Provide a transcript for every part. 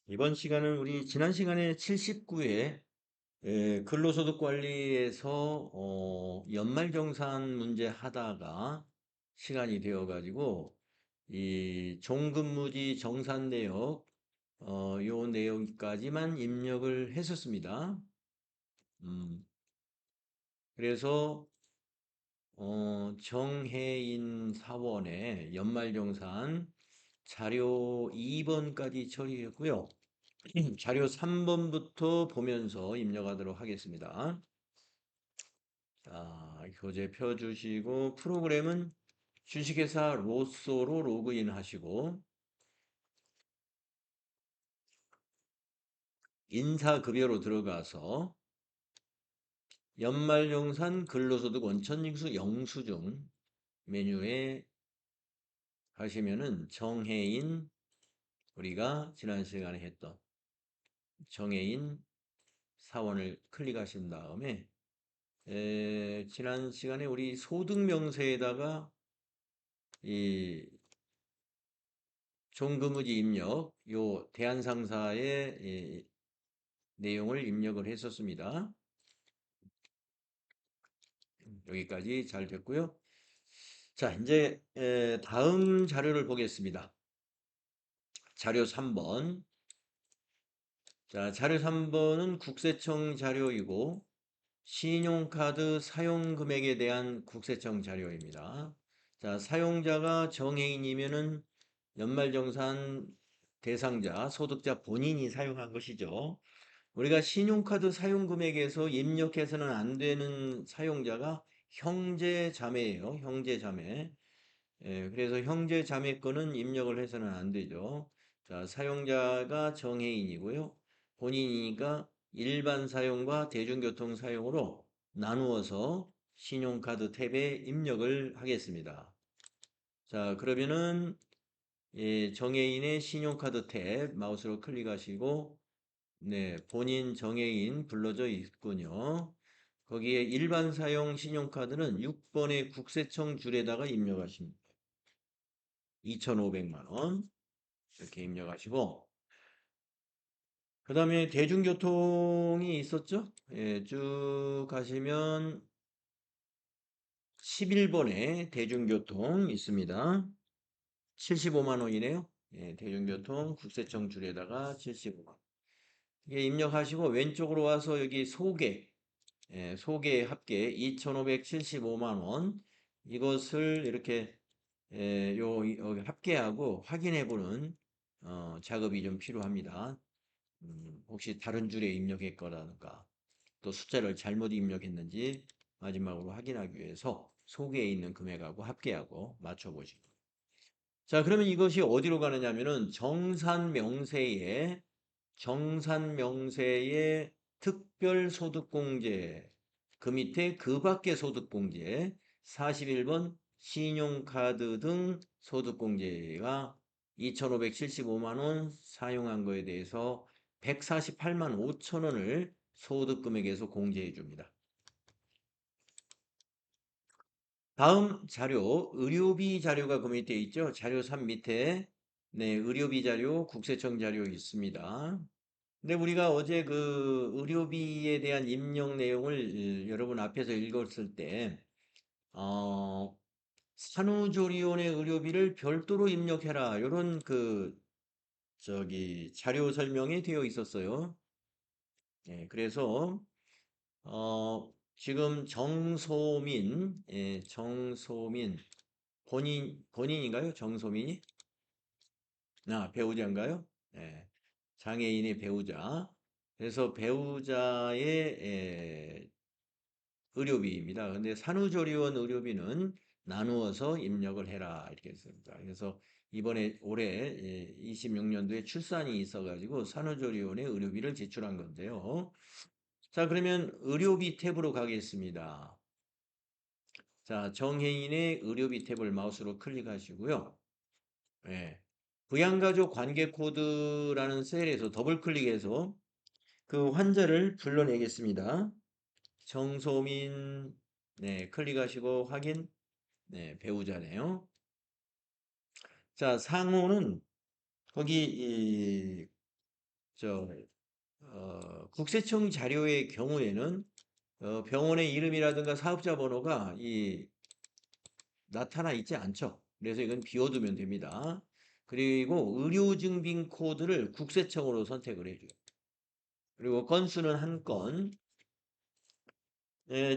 이번 시간은 우리 지난 시간에 79회 근로소득 관리에서 연말정산 문제 하다가 시간이 되어가지고 이 종근무지 정산 내역 요 내용까지만 입력을 했었습니다. 음, 그래서 정혜인 사원의 연말정산 자료 2번까지 처리했고요. 자료 3번부터 보면서 입력하도록 하겠습니다. 자, 교재 펴주시고 프로그램은 주식회사 로쏘로 로그인 하시고 인사급여로 들어가서 연말정산 근로소득 원천징수 영수증 메뉴에 가시면은 정해인 우리가 지난 시간에 했던 정해인 사원을 클릭하신 다음에 지난 시간에 우리 소득명세에다가 이 종근무지 입력, 요 대한상사의 내용을 입력을 했었습니다. 여기까지 잘 됐고요. 자, 이제 다음 자료를 보겠습니다. 자료 3번. 자, 자료 3번은 국세청 자료이고 신용카드 사용 금액에 대한 국세청 자료입니다. 자, 사용자가 정해인이면은 연말정산 대상자, 소득자 본인이 사용한 것이죠. 우리가 신용카드 사용 금액에서 입력해서는 안 되는 사용자가 형제자매예요. 형제자매. 예, 그래서 형제자매 거는 입력을 해서는 안 되죠. 자, 사용자가 정해인이고요. 본인이니까 일반 사용과 대중교통 사용으로 나누어서 신용카드 탭에 입력을 하겠습니다. 자, 그러면은 정해인의 신용카드 탭 마우스로 클릭하시고 네, 본인 정해인 불러져 있군요. 거기에 일반 사용 신용카드는 6번의 국세청 줄에다가 입력하십니다. 2,500만 원 이렇게 입력하시고 그 다음에 대중교통이 있었죠? 예, 쭉 가시면 11번에 대중교통 있습니다. 75만 원이네요. 예, 대중교통 국세청 줄에다가 75만 원. 이게 입력하시고 왼쪽으로 와서 여기 소개 소개 합계 2,575만 원 이것을 이렇게 여기 합계하고 확인해 보는 작업이 좀 필요합니다. 혹시 다른 줄에 입력했거라든가 또 숫자를 잘못 입력했는지 마지막으로 확인하기 위해서 소개에 있는 금액하고 합계하고 맞춰보시고 자 그러면 이것이 어디로 가느냐면은 정산명세의 특별소득공제 그 밑에 그 밖의 소득공제 41번 신용카드 등 소득공제가 2,575만 원 사용한 거에 대해서 148만 5천 원을 소득금액에서 공제해 줍니다. 다음 자료 의료비 자료가 그 밑에 있죠. 자료 3 밑에 네, 의료비 자료 국세청 자료 있습니다. 근데 우리가 어제 그 의료비에 대한 입력 내용을 여러분 앞에서 읽었을 때, 산후조리원의 의료비를 별도로 입력해라. 이런 자료 설명이 되어 있었어요. 예, 그래서, 지금 정소민, 본인인가요? 정소민이? 배우자인가요? 예, 장애인의 배우자. 그래서 배우자의 의료비입니다. 근데 산후조리원 의료비는 나누어서 입력을 해라 이렇게 했습니다. 그래서 이번에 올해 26년도에 출산이 있어가지고 산후조리원의 의료비를 지출한 건데요. 자 그러면 의료비 탭으로 가겠습니다. 자 정혜인의 의료비 탭을 마우스로 클릭하시고요. 예. 부양가족 관계 코드라는 셀에서 더블 클릭해서 그 환자를 불러내겠습니다. 정소민 네 클릭하시고 확인 네 배우자네요. 자 상호는 거기 저 국세청 자료의 경우에는 병원의 이름이라든가 사업자 번호가 나타나 있지 않죠. 그래서 이건 비워두면 됩니다. 그리고 의료증빙 코드를 국세청으로 선택을 해줘요. 그리고 건수는 한 건.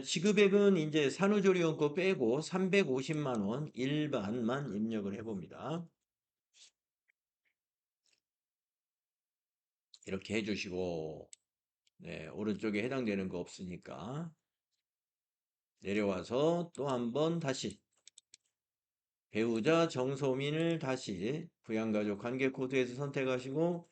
지급액은 이제 산후조리원 거 빼고 350만 원 일반만 입력을 해봅니다. 이렇게 해주시고, 네, 오른쪽에 해당되는 거 없으니까 내려와서 또 한 번 다시 배우자 정소민을 다시 부양가족 관계코드에서 선택하시고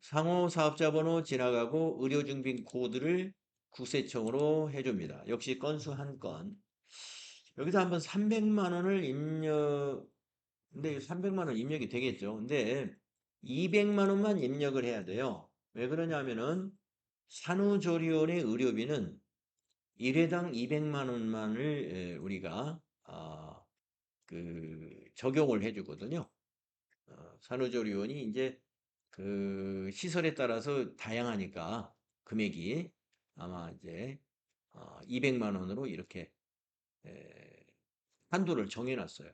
상호 사업자 번호 지나가고 의료증빙 코드를 국세청으로 해줍니다. 역시 건수 한 건. 여기서 한번 300만 원을 근데 300만 원 입력이 되겠죠. 근데 200만 원만 입력을 해야 돼요. 왜 그러냐면은 산후조리원의 의료비는 1회당 200만 원만을 우리가 적용을 해주거든요. 산후조리원이 이제 그 시설에 따라서 다양하니까 금액이 아마 이제 200만 원으로 이렇게 에, 한도를 정해놨어요.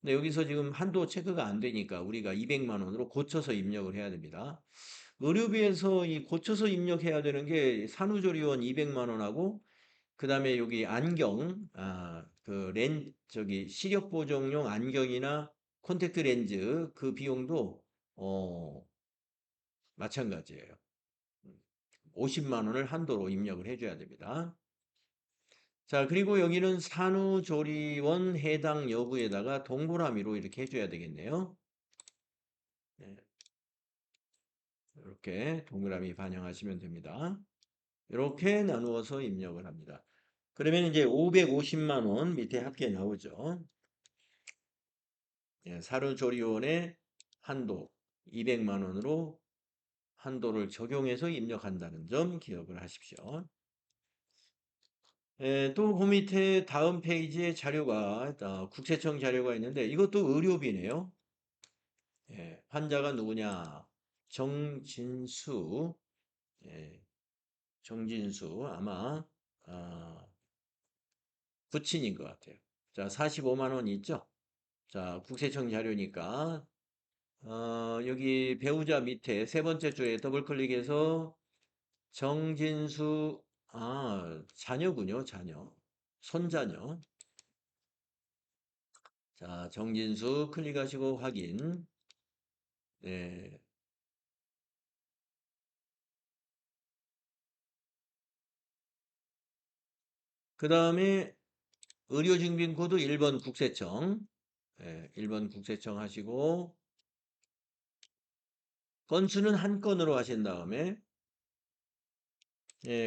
근데 여기서 지금 한도 체크가 안 되니까 우리가 200만 원으로 고쳐서 입력을 해야 됩니다. 의료비에서 이 고쳐서 입력해야 되는 게 산후조리원 200만 원하고 그다음에 여기 안경, 시력 보정용 안경이나 콘택트 렌즈 그 비용도 어, 마찬가지예요. 50만 원을 한도로 입력을 해줘야 됩니다. 자, 그리고 여기는 산후조리원 해당 여부에다가 동그라미로 이렇게 해줘야 되겠네요. 네, 이렇게 동그라미 반영하시면 됩니다. 이렇게 나누어서 입력을 합니다. 그러면 이제 550만 원 밑에 합계 나오죠. 예, 산후조리원의 한도 200만 원으로 한도를 적용해서 입력한다는 점 기억을 하십시오. 또 그 밑에 다음 페이지에 자료가 국세청 자료가 있는데 이것도 의료비네요. 예, 환자가 누구냐? 정진수. 예, 정진수 아마 부친인 것 같아요. 자, 45만 원 있죠? 자, 국세청 자료니까 여기 배우자 밑에 세 번째 줄에 더블 클릭해서 정진수 자녀군요, 자녀. 손자녀. 자, 정진수 클릭하시고 확인. 네. 그 다음에 의료증빙코드 1번 국세청. 네, 1번 국세청 하시고 건수는 한 건으로 하신 다음에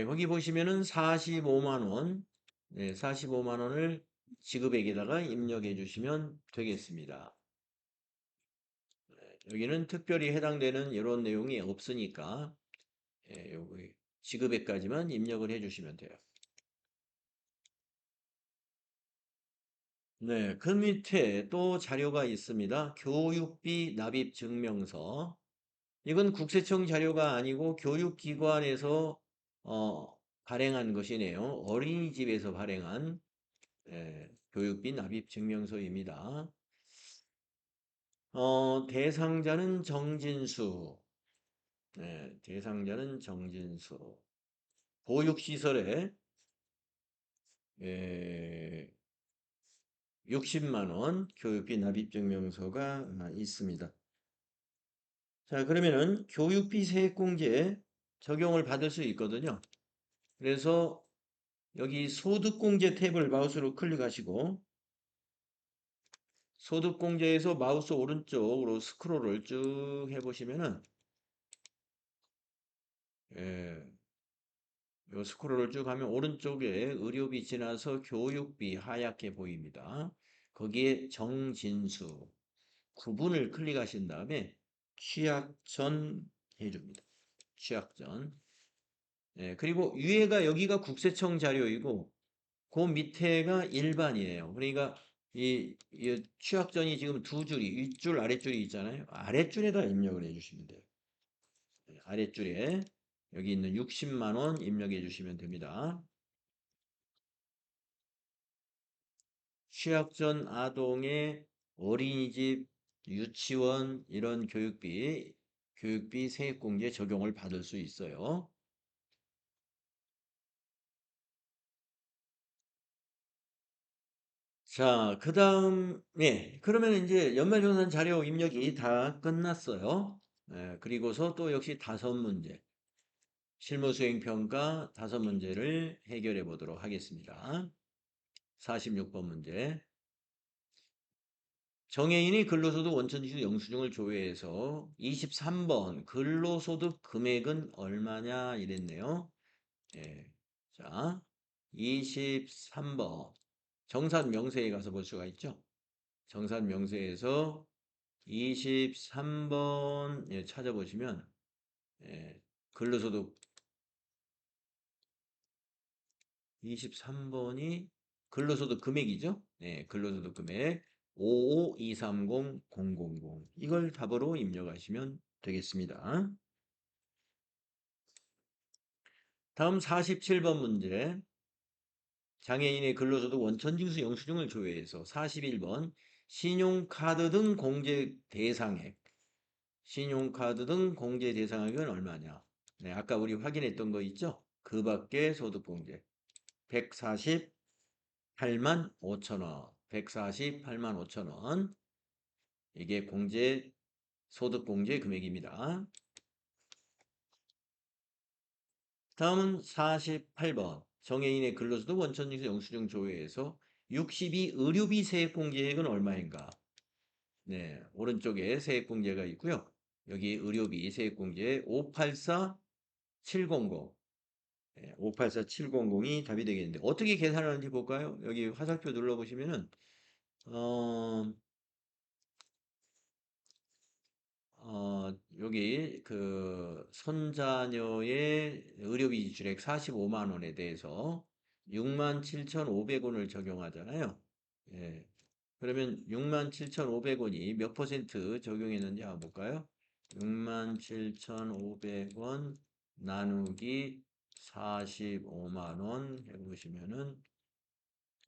거기 보시면은 45만 원. 네, 45만 원을 지급액에다가 입력해 주시면 되겠습니다. 여기는 특별히 해당되는 이런 내용이 없으니까 여기 지급액까지만 입력을 해주시면 돼요. 네, 그 밑에 또 자료가 있습니다. 교육비 납입 증명서. 이건 국세청 자료가 아니고 교육기관에서 발행한 것이네요. 어린이집에서 발행한 교육비 납입 증명서입니다. 대상자는 정진수. 네, 대상자는 정진수. 보육시설에 60만 원 교육비 납입 증명서가 있습니다. 자, 그러면은 교육비 세액공제 적용을 받을 수 있거든요. 그래서 여기 소득공제 탭을 마우스로 클릭하시고 소득공제에서 마우스 오른쪽으로 스크롤을 쭉 해보시면은 요 스크롤을 쭉 하면 오른쪽에 의료비 지나서 교육비 하얗게 보입니다. 거기에 정진수 구분을 클릭하신 다음에 취약 전 해줍니다. 취약 전. 그리고 위에가 여기가 국세청 자료이고 그 밑에가 일반이에요. 그러니까 이 취약 전이 지금 두 줄이 윗줄 아랫줄이 있잖아요. 아랫줄에다 입력을 해주시면 돼요. 아랫줄에 여기 있는 60만 원 입력해 주시면 됩니다. 취약 전 아동의 어린이집, 유치원 이런 교육비 세액공제 적용을 받을 수 있어요. 자, 그 다음에, 그러면 이제 연말정산 자료 입력이 다 끝났어요. 그리고서 또 역시 다섯 문제, 실무수행평가 다섯 문제를 해결해 보도록 하겠습니다. 46번 문제. 정해인이 근로소득 원천지수 영수증을 조회해서 23번 근로소득 금액은 얼마냐 이랬네요. 예. 자, 23번 정산 명세에 가서 볼 수가 있죠. 정산 명세에서 23번 예, 찾아보시면 예, 근로소득 23번이 근로소득 금액이죠. 네, 근로소득 금액 55230,000 이걸 답으로 입력하시면 되겠습니다. 다음 47번 문제. 장애인의 근로소득 원천징수 영수증을 조회해서 41번 신용카드 등 공제 대상액 신용카드 등 공제 대상액은 얼마냐? 네, 아까 우리 확인했던 거 있죠? 그 밖에 소득공제 148만 5천 원 148만 5천 원 이게 소득공제 금액입니다. 다음은 48번 정해인의 근로소득 원천징수 영수증 조회에서 62 의료비 세액공제액은 얼마인가? 네, 오른쪽에 세액공제가 있고요. 여기 의료비 세액공제 584700 584700이 답이 되겠는데 어떻게 계산하는지 볼까요? 여기 화살표 눌러보시면은 어, 여기 그 손자녀의 의료비 지출액 45만 원에 대해서 67,500원을 적용하잖아요. 예. 그러면 67,500원이 몇 퍼센트 적용했는지 한번 볼까요? 67,500원 나누기 45만 원 해보시면은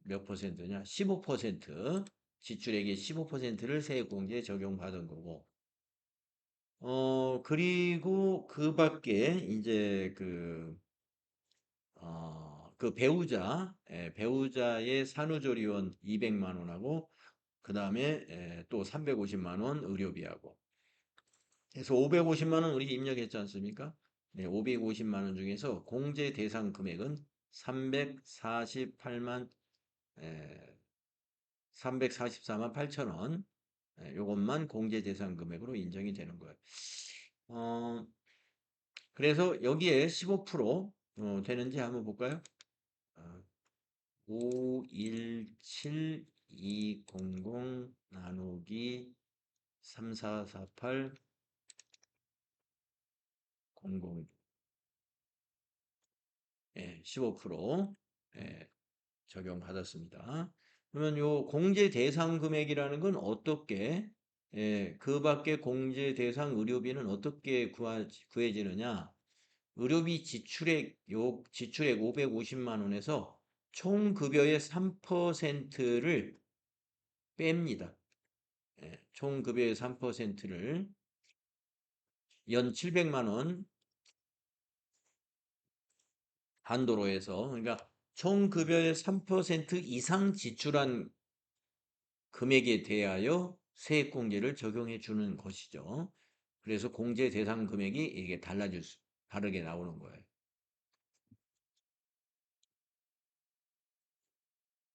몇 퍼센트냐? 15% 지출액의 15%를 세액공제에 적용받은 거고 그리고 그 밖에 이제 그 배우자의 산후조리원 200만 원하고 그 다음에 또 350만 원 의료비하고 해서 550만 원 우리 입력했지 않습니까? 네, 550만 원 중에서 공제 대상 금액은 348만 344만 8천 원 요것만 공제 대상 금액으로 인정이 되는 거예요. 어, 그래서 여기에 15% 되는지 한번 볼까요? 517200 나누기 344800 예, 15% 예, 적용받았습니다. 그러면 요 공제 대상 금액이라는 건 어떻게 그 밖에 공제 대상 의료비는 어떻게 구해지느냐? 의료비 지출액 550만 원에서 총 급여의 3%를 뺍니다. 총 급여의 3%를 연 700만 원 한도로 해서 그러니까 총 급여의 3% 이상 지출한 금액에 대하여 세액공제를 적용해 주는 것이죠. 그래서 공제 대상 금액이 이게 다르게 나오는 거예요.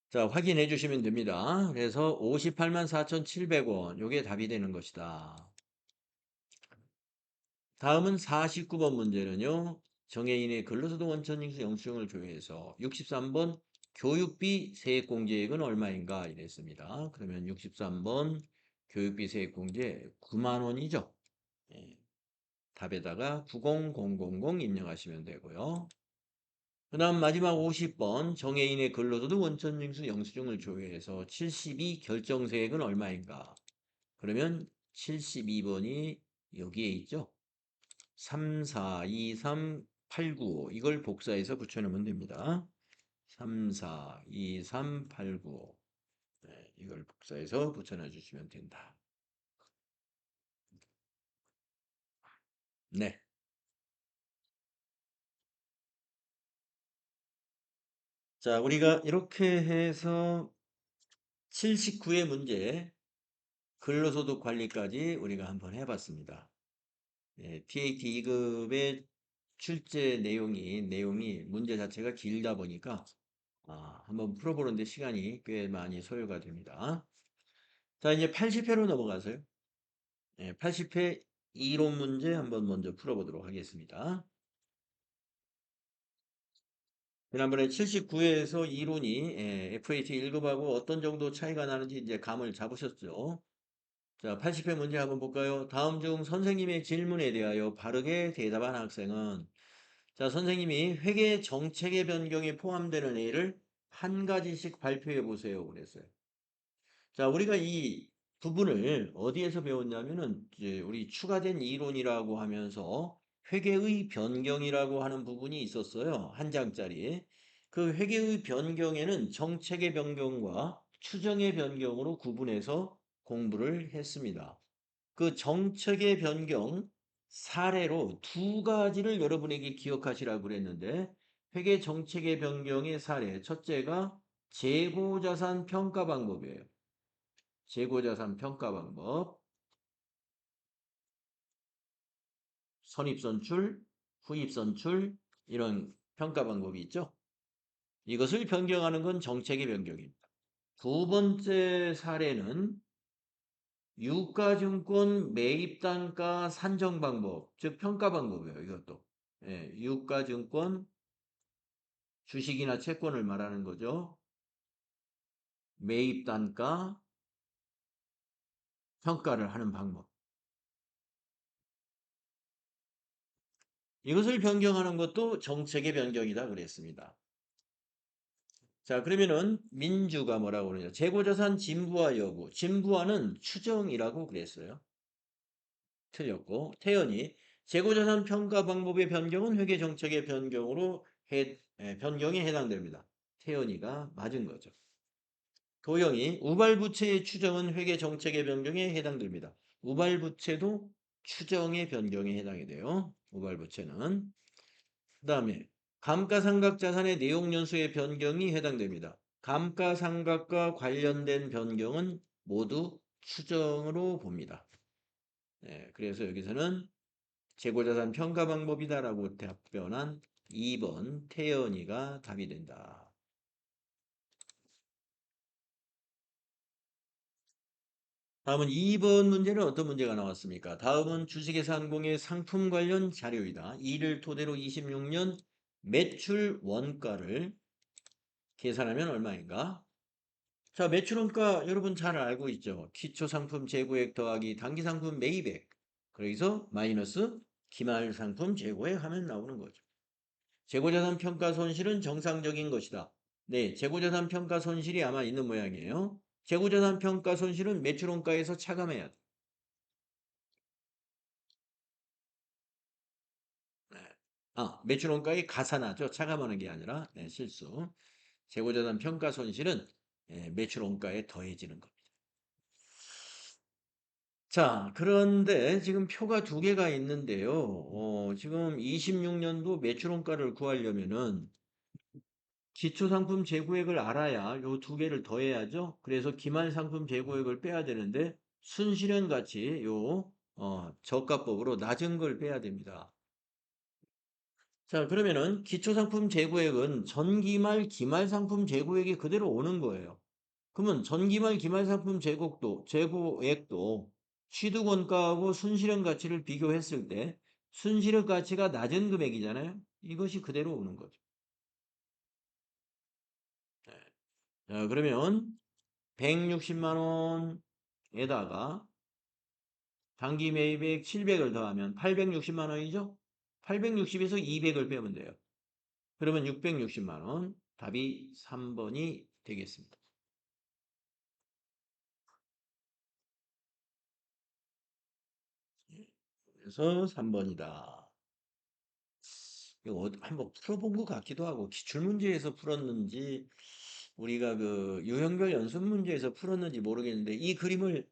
자, 확인해 주시면 됩니다. 그래서 58만 4,700원, 요게 답이 되는 것이다. 다음은 49번 문제는요. 정해인의 근로소득 원천징수 영수증을 조회해서 63번 교육비 세액공제액은 얼마인가 이랬습니다. 그러면 63번 교육비 세액공제 9만 원이죠. 예, 답에다가 90000 입력하시면 되고요. 그 다음 마지막 50번 정해인의 근로소득 원천징수 영수증을 조회해서 72 결정세액은 얼마인가? 그러면 72번이 여기에 있죠. 3, 4, 2, 3, 8, 9, 5 이걸 복사해서 붙여넣으면 됩니다. 3, 4, 2, 3, 8, 9, 5 네, 이걸 복사해서 붙여넣어 주시면 된다. 네. 자, 우리가 이렇게 해서 79의 문제 근로소득 관리까지 우리가 한번 해봤습니다. TAT 2급의 출제 내용이 문제 자체가 길다 보니까 한번 풀어보는데 시간이 꽤 많이 소요가 됩니다. 자, 이제 80회로 넘어가서요. 80회 이론 문제 한번 먼저 풀어보도록 하겠습니다. 지난번에 79회에서 이론이 FAT 1급하고 어떤 정도 차이가 나는지 이제 감을 잡으셨죠. 자, 80회 문제 한번 볼까요? 다음 중 선생님의 질문에 대하여 바르게 대답한 학생은 자, 선생님이 회계 정책의 변경에 포함되는 예를 한 가지씩 발표해 보세요. 그랬어요. 자, 우리가 이 부분을 어디에서 배웠냐면은 이제 우리 추가된 이론이라고 하면서 회계의 변경이라고 하는 부분이 있었어요. 한 장짜리. 그 회계의 변경에는 정책의 변경과 추정의 변경으로 구분해서 공부를 했습니다. 그 정책의 변경 사례로 두 가지를 여러분에게 기억하시라고 그랬는데 회계 정책의 변경의 사례 첫째가 재고자산 평가 방법이에요. 재고자산 평가 방법, 선입선출, 후입선출 이런 평가 방법이 있죠. 이것을 변경하는 건 정책의 변경입니다. 두 번째 사례는 유가증권 매입단가 산정 방법, 즉 평가 방법이에요. 이것도. 유가증권 주식이나 채권을 말하는 거죠. 매입단가 평가를 하는 방법. 이것을 변경하는 것도 정책의 변경이다 그랬습니다. 자, 그러면은 민주가 뭐라고 그러냐? 재고자산 진부화 여부. 진부화는 추정이라고 그랬어요. 틀렸고. 태연이 재고자산 평가 방법의 변경은 회계 정책의 변경으로 변경에 해당됩니다. 태연이가 맞은 거죠. 도영이 우발부채의 추정은 회계 정책의 변경에 해당됩니다. 우발부채도 추정의 변경에 해당이 돼요. 우발부채는. 그 다음에 감가상각자산의 내용연수의 변경이 해당됩니다. 감가상각과 관련된 변경은 모두 추정으로 봅니다. 그래서 여기서는 재고자산 평가 방법이다라고 답변한 2번 태연이가 답이 된다. 다음은 2번 문제는 어떤 문제가 나왔습니까? 다음은 주식회사항공의 상품 관련 자료이다. 이를 토대로 26년 매출 원가를 계산하면 얼마인가? 자, 매출원가 여러분 잘 알고 있죠? 기초상품 재고액 더하기 단기상품 매입액. 그래서 마이너스 기말상품 재고액 하면 나오는 거죠. 재고자산 평가 손실은 정상적인 것이다. 네, 재고자산 평가 손실이 아마 있는 모양이에요. 재고자산 평가 손실은 매출원가에서 차감해야 돼. 매출원가에 가산하죠. 차감하는 게 아니라 실수. 재고자산 평가 손실은 매출원가에 더해지는 겁니다. 자, 그런데 지금 표가 두 개가 있는데요. 지금 26년도 매출원가를 구하려면은 기초상품 재고액을 알아야 요 두 개를 더해야죠. 그래서 기말상품 재고액을 빼야 되는데 순실현 가치 요 저가법으로 낮은 걸 빼야 됩니다. 자, 그러면은 기초상품 재고액은 전기말 기말상품 재고액이 그대로 오는 거예요. 그러면 전기말 기말상품 재고액도 취득원가하고 순실현 가치를 비교했을 때 순실현 가치가 낮은 금액이잖아요. 이것이 그대로 오는 거죠. 자, 그러면 160만 원에다가 단기 매입액 700을 더하면 860만 원이죠? 860에서 200을 빼면 돼요. 그러면 660만 원. 답이 3번이 되겠습니다. 그래서 3번이다. 이거 한번 풀어본 것 같기도 하고 기출문제에서 풀었는지 우리가 그 유형별 연습 문제에서 풀었는지 모르겠는데 이 그림을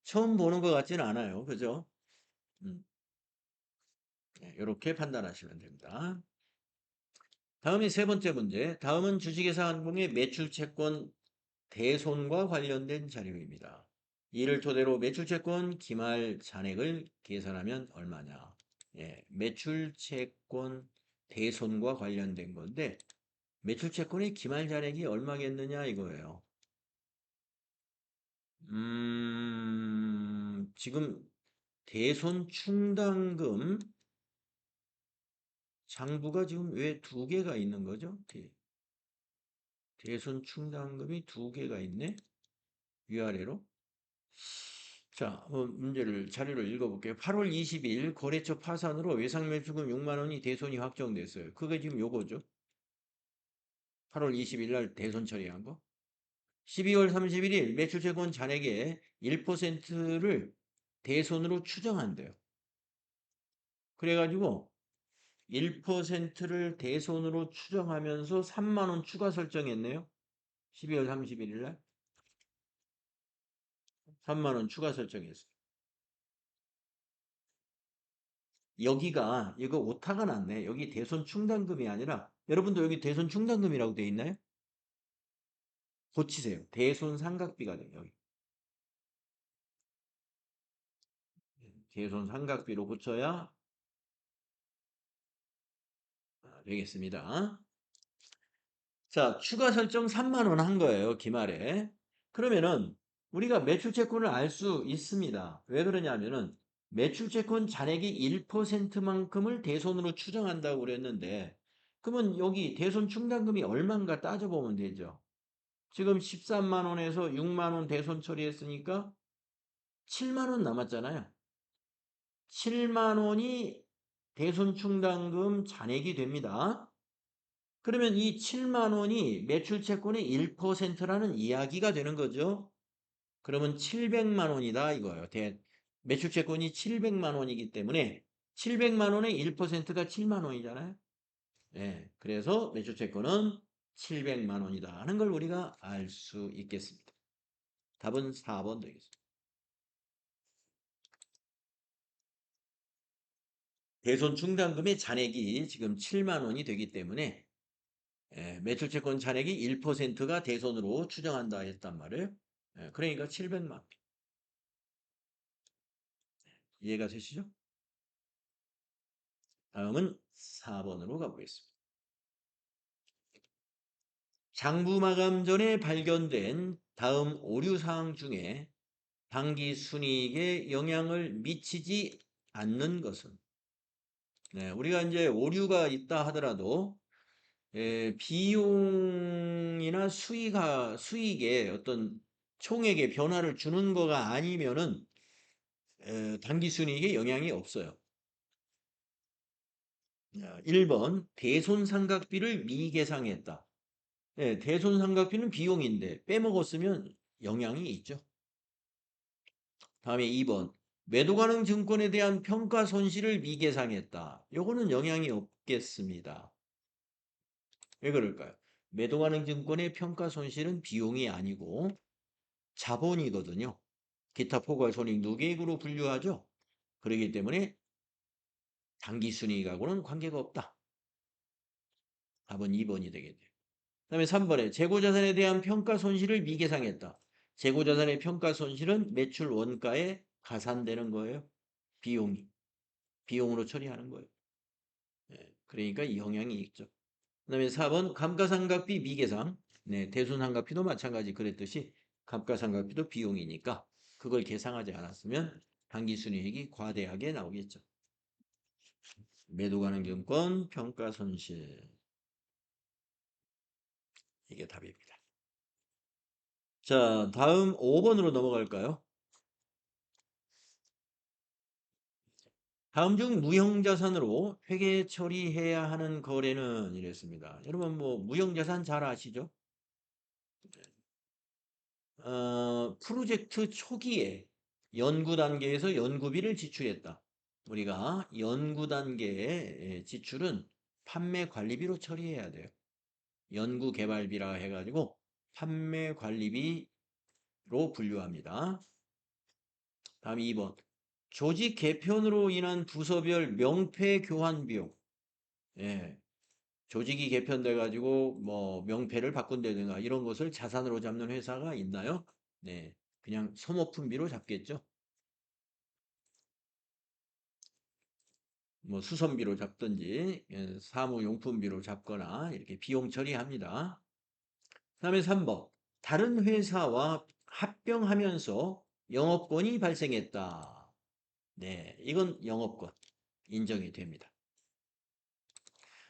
처음 보는 것 같지는 않아요. 그죠? 이렇게 판단하시면 됩니다. 다음이 세 번째 문제. 다음은 주식회사항공의 매출채권 대손과 관련된 자료입니다. 이를 토대로 매출채권 기말 잔액을 계산하면 얼마냐. 예, 매출채권 대손과 관련된 건데 매출채권의 기말 잔액이 얼마겠느냐 이거예요. 지금 대손 충당금 장부가 지금 왜 두 개가 있는 거죠? 대손 충당금이 두 개가 있네? 위아래로. 자, 자료를 읽어볼게요. 8월 20일 거래처 파산으로 외상매출금 6만 원이 대손이 확정됐어요. 그게 지금 요거죠. 8월 20일 날 대손 처리한 거. 12월 31일 매출채권 잔액의 1%를 대손으로 추정한대요. 그래가지고 1%를 대손으로 추정하면서 3만 원 추가 설정했네요. 12월 31일 날 3만 원 추가 설정했어요. 여기가 이거 오타가 났네. 여기 대손 충당금이 아니라 여러분도 여기 대손 충당금이라고 돼 있나요? 고치세요. 대손 상각비가 돼요. 여기. 대손 상각비로 고쳐야 되겠습니다. 자, 추가 설정 3만 원 한 거예요. 기말에. 그러면은 우리가 매출채권을 알 수 있습니다. 왜 그러냐면은 매출채권 잔액이 1%만큼을 대손으로 추정한다고 그랬는데 그러면 여기 대손 충당금이 얼마인가 따져보면 되죠. 지금 13만 원에서 6만 원 대손 처리했으니까 7만 원 남았잖아요. 7만 원이 대손 충당금 잔액이 됩니다. 그러면 이 7만 원이 매출채권의 1%라는 이야기가 되는 거죠. 그러면 700만 원이다 이거예요. 매출채권이 700만 원이기 때문에 700만 원의 1%가 7만 원이잖아요. 네, 그래서 매출채권은 700만 원이다 하는 걸 우리가 알 수 있겠습니다. 답은 4번 되겠습니다. 대손 충당금의 잔액이 지금 7만 원이 되기 때문에 매출채권 잔액이 1%가 대손으로 추정한다 했단 말이에요. 그러니까 700만 원. 이해가 되시죠? 다음은 4번으로 가보겠습니다. 장부 마감 전에 발견된 다음 오류 사항 중에 당기 순이익에 영향을 미치지 않는 것은 우리가 이제 오류가 있다 하더라도 비용이나 수익에 어떤 총액의 변화를 주는 거가 아니면은 당기 순이익에 영향이 없어요. 1번 대손상각비를 미계상했다. 대손상각비는 비용인데 빼먹었으면 영향이 있죠. 다음에 2번 매도가능 증권에 대한 평가 손실을 미계상했다. 요거는 영향이 없겠습니다. 왜 그럴까요? 매도가능 증권의 평가 손실은 비용이 아니고 자본이거든요. 기타 포괄 손익 누계액으로 분류하죠. 그렇기 때문에 당기순이익하고는 관계가 없다. 답은 2번이 되겠네요. 그 다음에 3번에 재고자산에 대한 평가 손실을 미계상했다. 재고자산의 평가 손실은 매출 원가에 가산되는 거예요. 비용으로 처리하는 거예요. 그러니까 영향이 있죠. 그 다음에 4번 감가상각비 미계상. 대손상각비도 마찬가지 그랬듯이 감가상각비도 비용이니까 그걸 계상하지 않았으면 당기순이익이 과대하게 나오겠죠. 매도가능증권 평가손실. 이게 답입니다. 자, 다음 5번으로 넘어갈까요? 다음 중 무형자산으로 회계 처리해야 하는 거래는 이랬습니다. 여러분 뭐 무형자산 잘 아시죠? 프로젝트 초기에 연구 단계에서 연구비를 지출했다. 우리가 연구 단계의 지출은 판매 관리비로 처리해야 돼요. 연구 개발비라 해가지고 판매 관리비로 분류합니다. 다음 2번. 조직 개편으로 인한 부서별 명패 교환 비용. 예. 조직이 개편돼 가지고 뭐 명패를 바꾼다든가 이런 것을 자산으로 잡는 회사가 있나요? 네. 그냥 소모품비로 잡겠죠. 뭐 수선비로 잡든지 사무용품비로 잡거나 이렇게 비용 처리합니다. 그다음에 3번. 다른 회사와 합병하면서 영업권이 발생했다. 네, 이건 영업권 인정이 됩니다.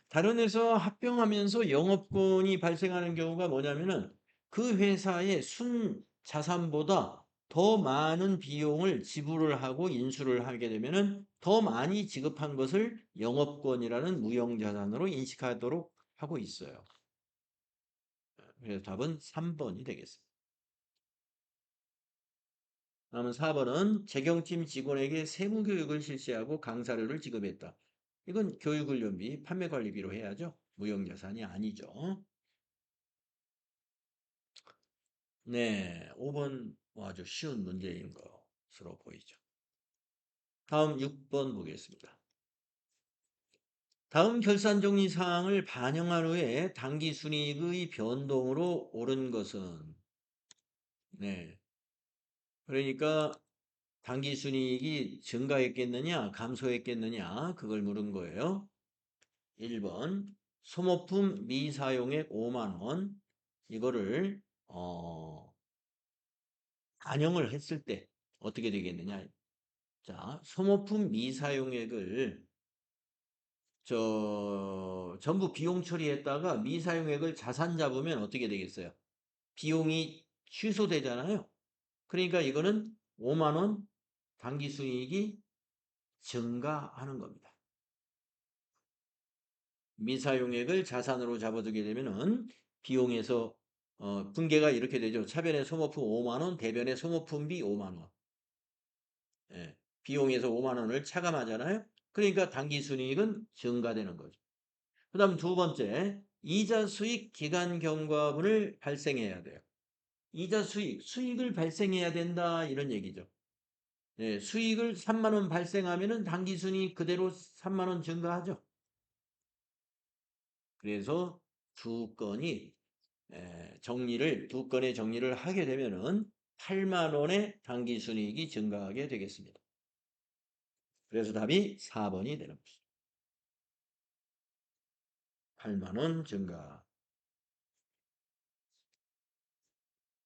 다른 회사와 합병하면서 영업권이 발생하는 경우가 뭐냐면은 그 회사의 순 자산보다 더 많은 비용을 지불을 하고 인수를 하게 되면은 더 많이 지급한 것을 영업권이라는 무형자산으로 인식하도록 하고 있어요. 그래서 답은 3번이 되겠습니다. 다음은 4번은 재경팀 직원에게 세무교육을 실시하고 강사료를 지급했다. 이건 교육훈련비, 판매관리비로 해야죠. 무형자산이 아니죠. 네, 5번 아주 쉬운 문제인 것으로 보이죠. 다음 6번 보겠습니다. 다음 결산정리 사항을 반영한 후에 당기순이익의 변동으로 오른 것은 네, 그러니까 당기순이익이 증가했겠느냐 감소했겠느냐 그걸 물은 거예요. 1번 소모품 미사용액 5만 원 이거를 반영을 했을 때 어떻게 되겠느냐. 자, 소모품 미사용액을 전부 비용 처리했다가 미사용액을 자산 잡으면 어떻게 되겠어요? 비용이 취소되잖아요. 그러니까 이거는 5만 원 당기순이익이 증가하는 겁니다. 미사용액을 자산으로 잡아두게 되면은 비용에서 분계가 이렇게 되죠. 차변의 소모품 5만 원, 대변의 소모품비 5만 원. 예, 비용에서 5만 원을 차감하잖아요. 그러니까 당기순이익은 증가되는 거죠. 그 다음 두 번째, 이자 수익 기간 경과분을 발생해야 돼요. 이자 수익을 발생해야 된다 이런 얘기죠. 예, 수익을 3만 원 발생하면은 당기순이익 그대로 3만 원 증가하죠. 그래서 두 건이 두 건의 정리를 하게 되면은 8만 원의 당기순이익이 증가하게 되겠습니다. 그래서 답이 4번이 되는 것이죠. 8만 원 증가.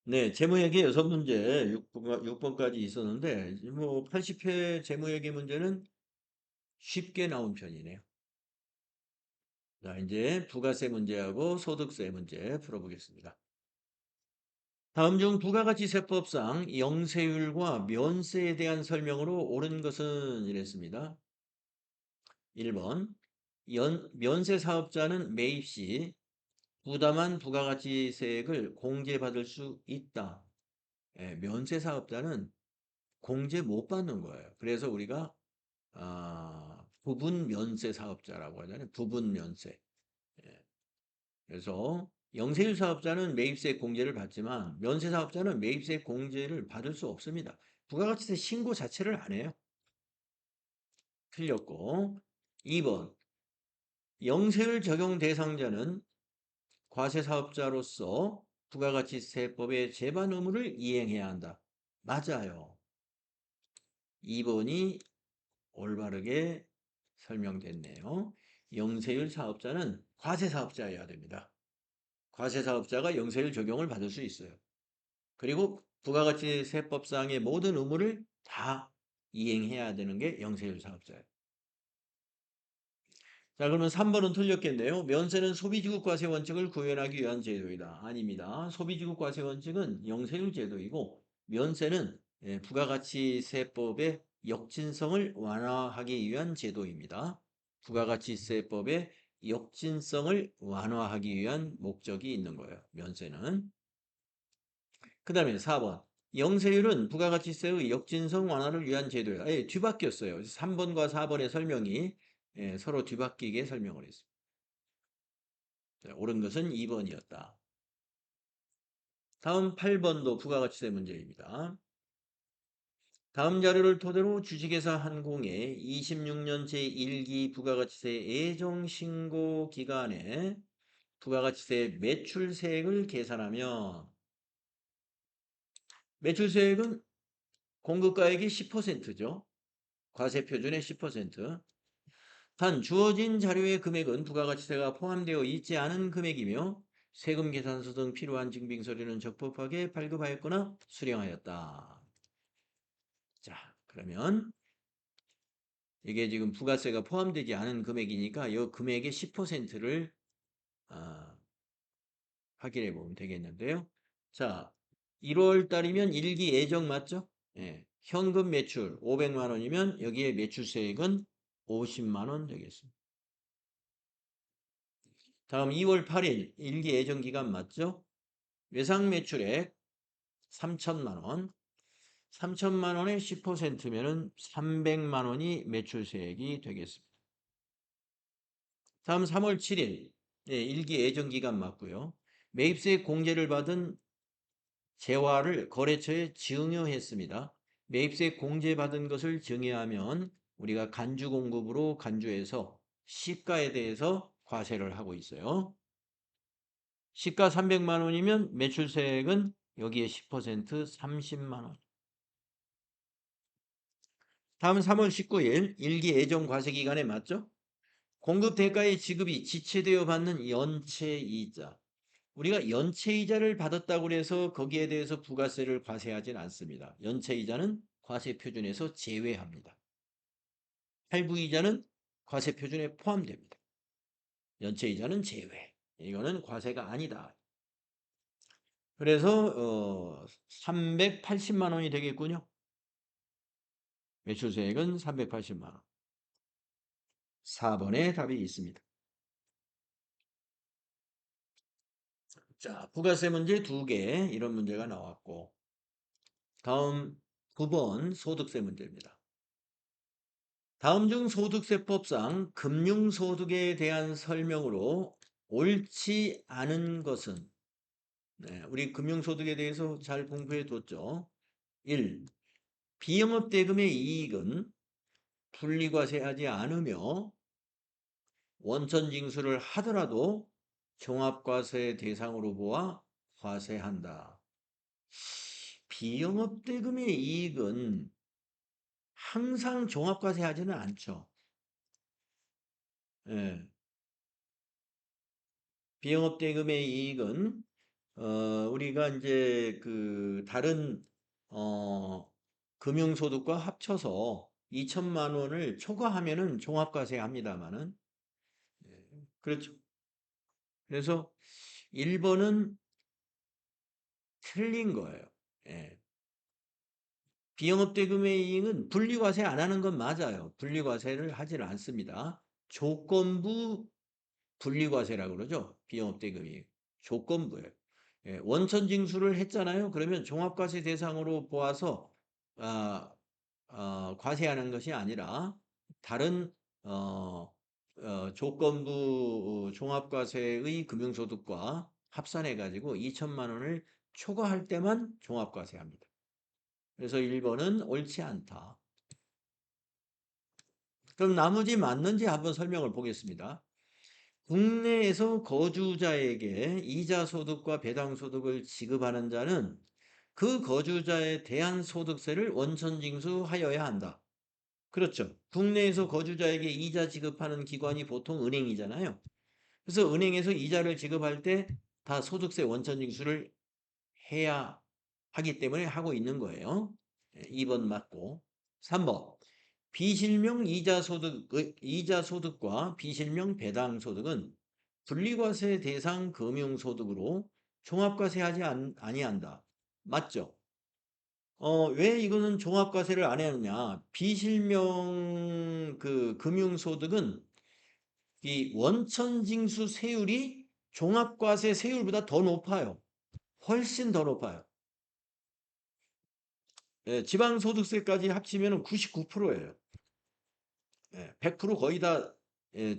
네, 재무회계 6문제 6번까지 있었는데 뭐 80회 재무회계 문제는 쉽게 나온 편이네요. 자, 이제 부가세 문제하고 소득세 문제 풀어보겠습니다. 다음 중 부가가치세법상 영세율과 면세에 대한 설명으로 옳은 것은 이랬습니다. 1번 면세 사업자는 매입 시 부담한 부가가치세액을 공제받을 수 있다. 예, 면세 사업자는 공제 못 받는 거예요. 그래서 우리가 부분 면세 사업자라고 하잖아요. 부분 면세. 예, 그래서 영세율 사업자는 매입세 공제를 받지만 면세 사업자는 매입세 공제를 받을 수 없습니다. 부가가치세 신고 자체를 안 해요. 틀렸고 2번 영세율 적용 대상자는 과세사업자로서 부가가치세법의 제반 의무를 이행해야 한다. 맞아요. 2번이 올바르게 설명됐네요. 영세율 사업자는 과세사업자여야 됩니다. 과세사업자가 영세율 적용을 받을 수 있어요. 그리고 부가가치세법상의 모든 의무를 다 이행해야 되는 게 영세율 사업자예요. 자, 그러면 3번은 틀렸겠네요. 면세는 소비지국과세 원칙을 구현하기 위한 제도이다. 아닙니다. 소비지국과세 원칙은 영세율 제도이고 면세는 부가가치세법의 역진성을 완화하기 위한 제도입니다. 부가가치세법의 역진성을 완화하기 위한 목적이 있는 거예요. 면세는. 그 다음에 4번. 영세율은 부가가치세의 역진성 완화를 위한 제도예요. 뒤바뀌었어요. 3번과 4번의 설명이 서로 뒤바뀌게 설명을 했습니다. 옳은 것은 2번이었다. 다음 8번도 부가가치세 문제입니다. 다음 자료를 토대로 주식회사 한공의 26년 제1기 부가가치세 예정신고 기간에 부가가치세 매출세액을 계산하면 매출세액은 공급가액이 10%죠. 과세표준의 10%. 단 주어진 자료의 금액은 부가가치세가 포함되어 있지 않은 금액이며 세금 계산서 등 필요한 증빙서류는 적법하게 발급하였거나 수령하였다. 자, 그러면 이게 지금 부가세가 포함되지 않은 금액이니까 이 금액의 10%를 확인해 보면 되겠는데요. 자, 1월 달이면 1기 예정 맞죠? 예, 현금 매출 500만 원이면 여기에 매출세액은 50만 원 되겠습니다. 다음 2월 8일 1기 예정 기간 맞죠? 외상 매출액 3천만 원. 3천만 원의 10%면은 300만 원이 매출세액이 되겠습니다. 다음 3월 7일 네, 1기 예정 기간 맞고요. 매입세 공제를 받은 재화를 거래처에 증여했습니다. 매입세 공제받은 것을 증여하면 우리가 간주 공급으로 간주해서 시가에 대해서 과세를 하고 있어요. 시가 300만 원이면 매출세액은 여기에 10% 30만 원. 다음은 3월 19일 일기 예정 과세 기간에 맞죠? 공급 대가의 지급이 지체되어 받는 연체이자. 우리가 연체이자를 받았다고 해서 거기에 대해서 부가세를 과세하진 않습니다. 연체이자는 과세 표준에서 제외합니다. 할부이자는 과세 표준에 포함됩니다. 연체이자는 제외. 이거는 과세가 아니다. 그래서 380만 원이 되겠군요. 매출세액은 380만 원. 4번에 답이 있습니다. 자, 부가세 문제 2개 이런 문제가 나왔고 다음 9번 소득세 문제입니다. 다음 중 소득세법상 금융소득에 대한 설명으로 옳지 않은 것은 네, 우리 금융소득에 대해서 잘 공부해 뒀죠. 1. 비영업대금의 이익은 분리과세하지 않으며 원천징수를 하더라도 종합과세 대상으로 보아 과세한다. 비영업대금의 이익은 항상 종합과세하지는 않죠. 예. 비영업대금의 이익은 우리가 이제 그 다른 금융소득과 합쳐서 2천만 원을 초과하면은 종합과세 합니다만은 그렇죠. 그래서 1번은 틀린 거예요. 예. 비영업대금의 이익은 분리과세 안 하는 건 맞아요. 분리과세를 하지는 않습니다. 조건부 분리과세라고 그러죠. 비영업대금이 조건부예요. 예, 원천징수를 했잖아요. 그러면 종합과세 대상으로 보아서 과세하는 것이 아니라 다른 조건부 종합과세의 금융소득과 합산해 가지고 2천만 원을 초과할 때만 종합과세합니다. 그래서 1번은 옳지 않다. 그럼 나머지 맞는지 한번 설명을 보겠습니다. 국내에서 거주자에게 이자 소득과 배당 소득을 지급하는 자는 그 거주자에 대한 소득세를 원천징수하여야 한다. 그렇죠. 국내에서 거주자에게 이자 지급하는 기관이 보통 은행이잖아요. 그래서 은행에서 이자를 지급할 때 다 소득세 원천징수를 해야 하기 때문에 하고 있는 거예요. 2번 맞고. 3번. 비실명 이자 소득과 비실명 배당 소득은 분리과세 대상 금융소득으로 종합과세하지 아니한다. 맞죠? 왜 이거는 종합과세를 안 하느냐? 비실명 그 금융소득은 이 원천징수 세율이 종합과세 세율보다 더 높아요. 훨씬 더 높아요. 예, 지방소득세까지 합치면 99%예요. 예, 100% 거의 다 예,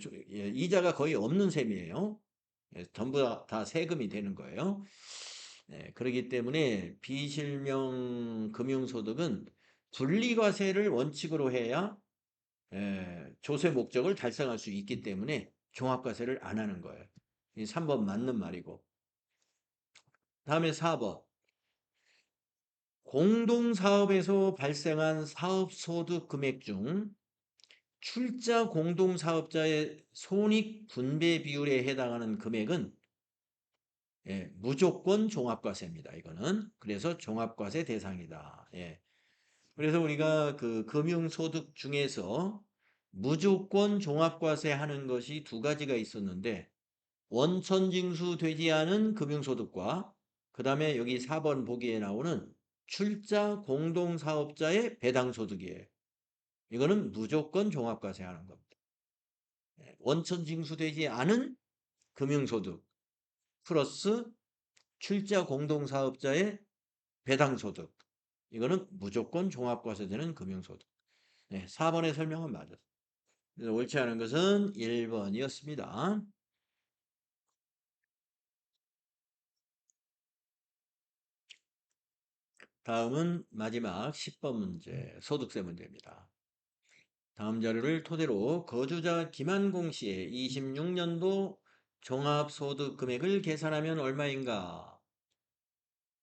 이자가 거의 없는 셈이에요. 예, 전부 다 세금이 되는 거예요. 네, 그렇기 때문에 비실명 금융소득은 분리과세를 원칙으로 해야 조세 목적을 달성할 수 있기 때문에 종합과세를 안 하는 거예요. 이 3번 맞는 말이고. 다음에 4번. 공동사업에서 발생한 사업소득 금액 중 출자 공동사업자의 손익 분배 비율에 해당하는 금액은 무조건 종합과세입니다. 이거는. 그래서 종합과세 대상이다. 예. 그래서 우리가 그 금융소득 중에서 무조건 종합과세 하는 것이 두 가지가 있었는데 원천징수 되지 않은 금융소득과 그 다음에 여기 4번 보기에 나오는 출자 공동사업자의 배당소득이에요. 이거는 무조건 종합과세 하는 겁니다. 원천징수되지 않은 금융소득 플러스 출자 공동사업자의 배당소득. 이거는 무조건 종합과세되는 금융소득. 네, 4번의 설명은 맞았어요. 그래서 옳지 않은 것은 1번이었습니다. 다음은 마지막 10번 문제, 소득세 문제입니다. 다음 자료를 토대로 거주자 김한공 씨의 26년도 종합소득 금액을 계산하면 얼마인가?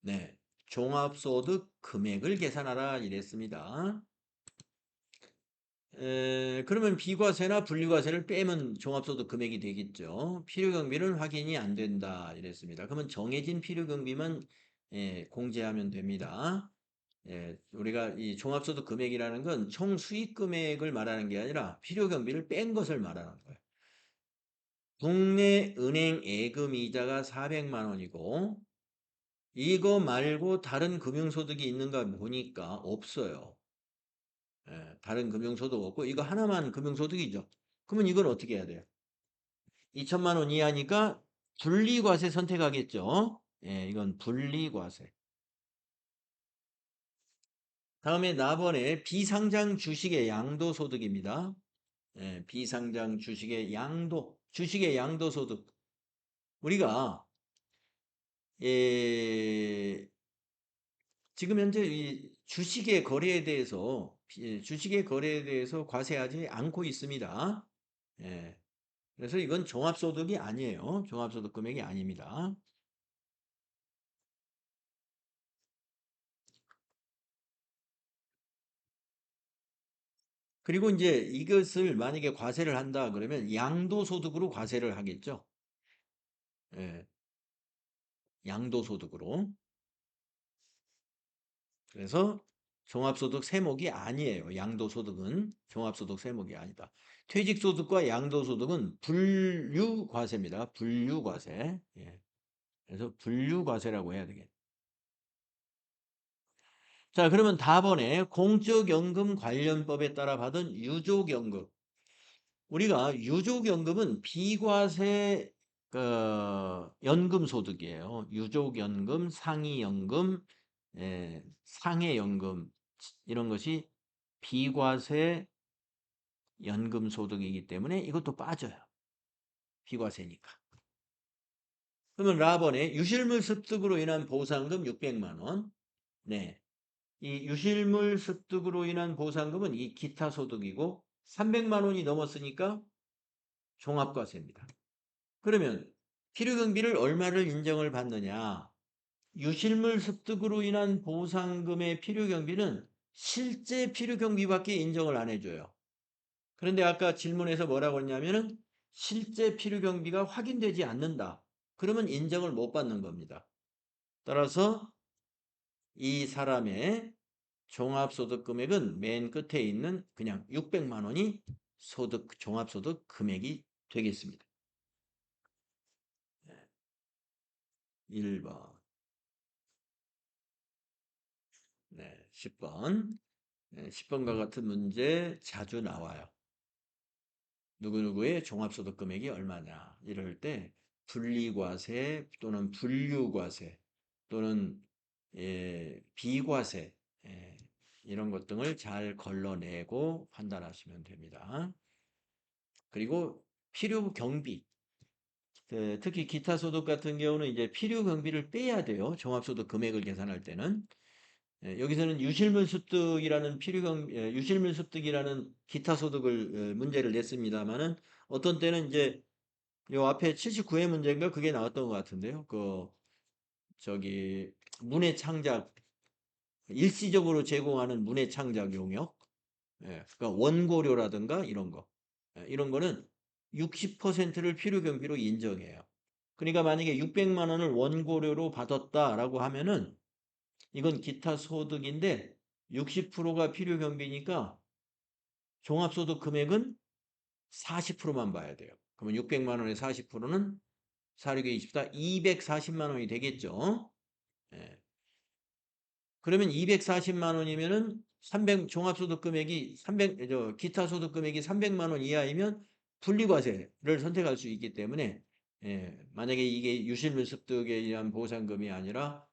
네, 종합소득 금액을 계산하라 이랬습니다. 그러면 비과세나 분리과세를 빼면 종합소득 금액이 되겠죠. 필요경비는 확인이 안 된다 이랬습니다. 그러면 정해진 필요경비만 공제하면 됩니다. 우리가 이 종합소득 금액이라는 건 총 수익 금액을 말하는 게 아니라 필요경비를 뺀 것을 말하는 거예요. 국내 은행 예금 이자가 400만 원이고 이거 말고 다른 금융소득이 있는가 보니까 없어요. 다른 금융소득 없고 이거 하나만 금융소득이죠. 그러면 이걸 어떻게 해야 돼요? 2천만 원 이하니까 분리과세 선택하겠죠. 이건 분리과세. 다음에 나번에 비상장 주식의 양도소득입니다. 비상장 주식의 양도, 주식의 양도소득. 우리가 예, 지금 현재 이 주식의 거래에 대해서 주식의 거래에 대해서 과세하지 않고 있습니다. 예, 그래서 이건 종합소득이 아니에요. 종합소득 금액이 아닙니다. 그리고 이제 이것을 만약에 과세를 한다 그러면 양도소득으로 과세를 하겠죠. 예, 양도소득으로. 그래서 종합소득 세목이 아니에요. 양도소득은 종합소득 세목이 아니다. 퇴직소득과 양도소득은 분류과세입니다. 분류과세. 예. 그래서 분류과세라고 해야 되겠네. 자, 그러면 다번에 공적연금 관련법에 따라 받은 유족연금. 우리가 유족연금은 비과세 연금소득이에요. 유족연금, 상위연금, 상해연금 이런 것이 비과세 연금소득이기 때문에 이것도 빠져요. 비과세니까. 그러면 라번에 유실물 습득으로 인한 보상금 600만 원. 네. 이 유실물 습득으로 인한 보상금은 이 기타 소득이고 300만 원이 넘었으니까 종합과세입니다. 그러면 필요경비를 얼마를 인정을 받느냐? 유실물 습득으로 인한 보상금의 필요경비는 실제 필요경비밖에 인정을 안 해줘요. 그런데 아까 질문에서 뭐라고 했냐면은 실제 필요경비가 확인되지 않는다. 그러면 인정을 못 받는 겁니다. 따라서 이 사람의 종합소득 금액은 맨 끝에 있는 그냥 600만 원이 종합소득 금액이 되겠습니다. 1번. 네, 10번. 10번과 같은 문제 자주 나와요. 누구누구의 종합소득 금액이 얼마냐. 이럴 때 분리과세 또는 분류과세 또는 비과세 이런 것 등을 잘 걸러내고 판단하시면 됩니다. 그리고 필요 경비. 특히 기타 소득 같은 경우는 이제 필요 경비를 빼야 돼요. 종합소득 금액을 계산할 때는. 여기서는 유실물습득이라는 유실물습득이라는 기타 소득을 문제를 냈습니다만은 어떤 때는 이제 요 앞에 79회 문제인가 그게 나왔던 것 같은데요. 저기 문해 창작 일시적으로 제공하는 문해 창작 용역, 그러니까 원고료라든가 이런 거, 이런 거는 60%를 필요 경비로 인정해요. 그러니까 만약에 600만 원을 원고료로 받았다라고 하면은 이건 기타 소득인데 60%가 필요 경비니까 종합소득 금액은 40%만 봐야 돼요. 그러면 600만 원의 40%는 4, 6에 24, 240만 원이 되겠죠. 예. 그러면 240만 원이면은 종합소득 금액이 기타 소득 금액이 300만 원 이하이면 분리과세를 선택할 수 있기 때문에, 만약에 이게 유실물습득에 의한 보상금이 아니라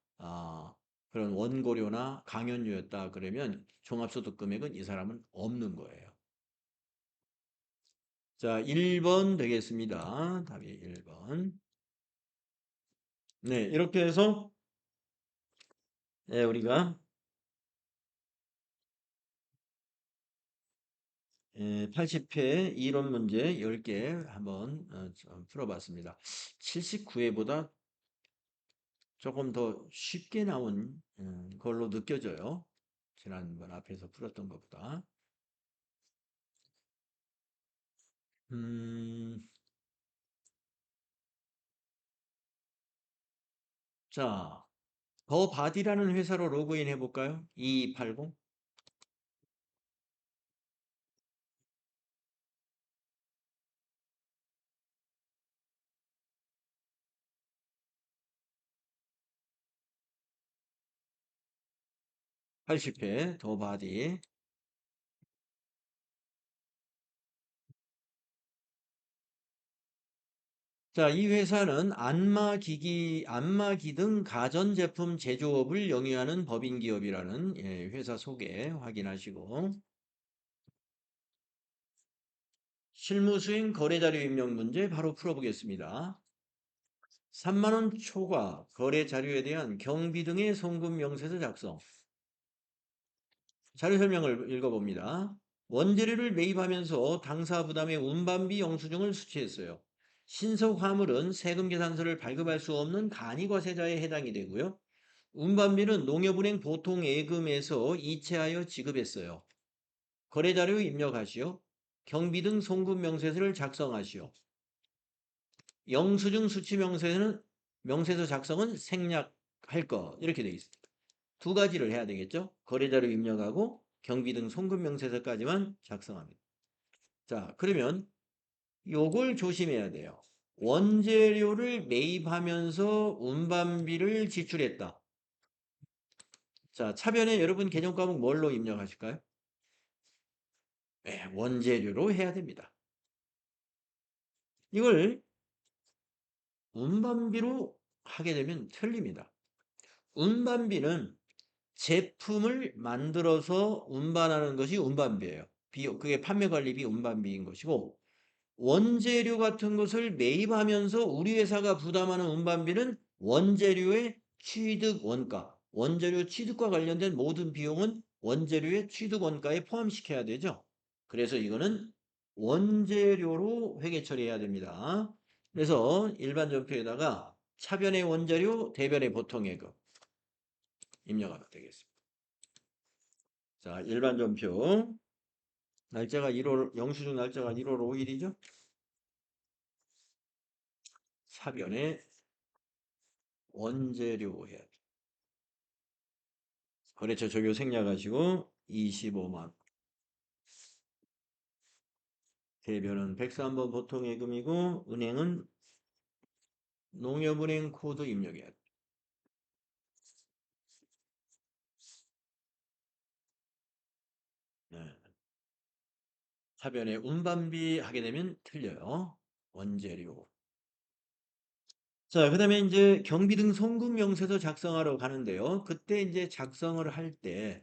그런 원고료나 강연료였다 그러면 종합소득 금액은 이 사람은 없는 거예요. 자, 1번 되겠습니다. 답이 1번. 네, 이렇게 해서 우리가 80회 이론 문제 10개 한번 좀 풀어봤습니다. 79회보다 조금 더 쉽게 나온 걸로 느껴져요. 지난번 앞에서 풀었던 것보다. 음, 자, 더 바디라는 회사로 로그인 해볼까요? 2280. 80회 더 바디. 자, 이 회사는 안마기 등 가전제품 제조업을 영위하는 법인 기업이라는 회사 소개 확인하시고 실무수행 거래자료 입력 문제 바로 풀어보겠습니다. 3만 원 초과 거래 자료에 대한 경비 등의 송금 명세서 작성. 자료 설명을 읽어봅니다. 원재료를 매입하면서 당사 부담의 운반비 영수증을 수취했어요. 신속 화물은 세금 계산서를 발급할 수 없는 간이과세자에 해당이 되고요. 운반비는 농협은행 보통 예금에서 이체하여 지급했어요. 거래자료 입력하시오. 경비 등 송금 명세서를 작성하시오. 영수증 수취 명세서 작성은 생략할 것 이렇게 되어 있습니다. 두 가지를 해야 되겠죠. 거래자료 입력하고 경비 등 송금 명세서까지만 작성합니다. 자, 그러면 요걸 조심해야 돼요. 원재료를 매입하면서 운반비를 지출했다. 자, 차변에 여러분 개정 과목 뭘로 입력하실까요? 네, 원재료로 해야 됩니다. 이걸 운반비로 하게 되면 틀립니다. 운반비는 제품을 만들어서 운반하는 것이 운반비예요. 그게 판매관리비 운반비인 것이고 원재료 같은 것을 매입하면서 우리 회사가 부담하는 운반비는 원재료의 취득 원가, 원재료 취득과 관련된 모든 비용은 원재료의 취득 원가에 포함시켜야 되죠. 그래서 이거는 원재료로 회계 처리해야 됩니다. 그래서 일반 전표에다가 차변의 원재료, 대변의 보통예금 입력하면 되겠습니다. 자, 일반 전표. 날짜가 1월, 영수증 날짜가 1월 5일이죠? 차변의 원재료 해야 돼. 거래처 적용 생략하시고 25만. 대변은 103번 보통예금이고 은행은 농협은행 코드 입력해야 돼. 네. 차변에 운반비 하게 되면 틀려요. 원재료. 자, 그 다음에 이제 경비 등 송금 명세서 작성하러 가는데요. 그때 이제 작성을 할 때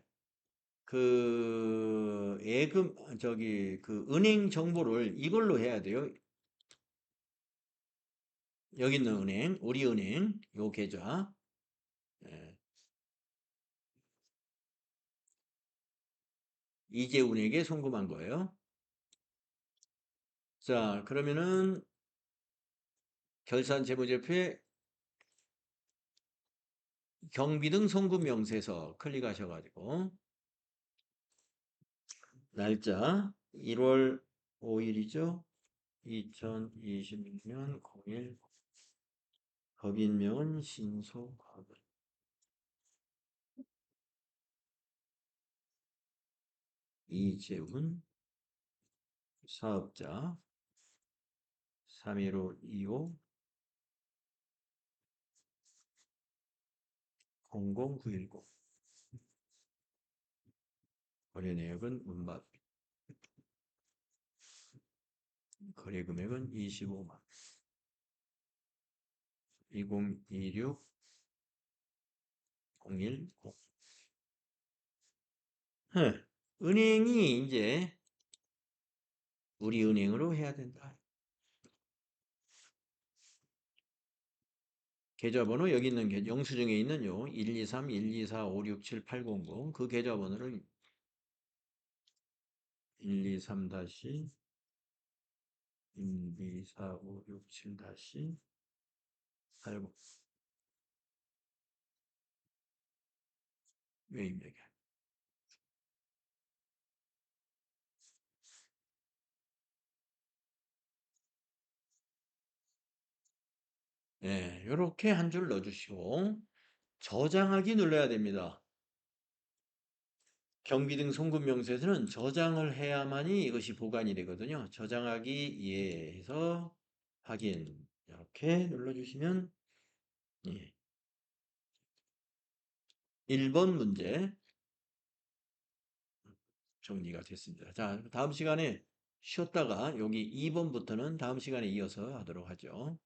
은행 정보를 이걸로 해야 돼요. 여기 있는 은행, 우리은행, 요 계좌. 예, 이재훈에게 송금한 거예요. 자, 그러면은 결산재무제표에 경비등 송금 명세서 클릭하셔가지고 날짜 1월 5일이죠. 2026년 01 법인명은 신소과금 이재훈 사업자 31525 00910 거래 내역은 운받 거래 금액은 25만 2026 010 은행이 이제 우리 은행으로 해야 된다. 계좌번호 여기 있는 영수증에 있는 요 123, 124, 567, 800 그 계좌번호를 123 124, 567 80 왜 입력해? 네, 이렇게 한 줄 넣어주시고 저장하기 눌러야 됩니다. 경비등 송금 명세서는 저장을 해야만이 이것이 보관이 되거든요. 저장하기 예 해서 확인 이렇게 눌러주시면 예. 1번 문제 정리가 됐습니다. 자, 다음 시간에 쉬었다가 여기 2번부터는 다음 시간에 이어서 하도록 하죠.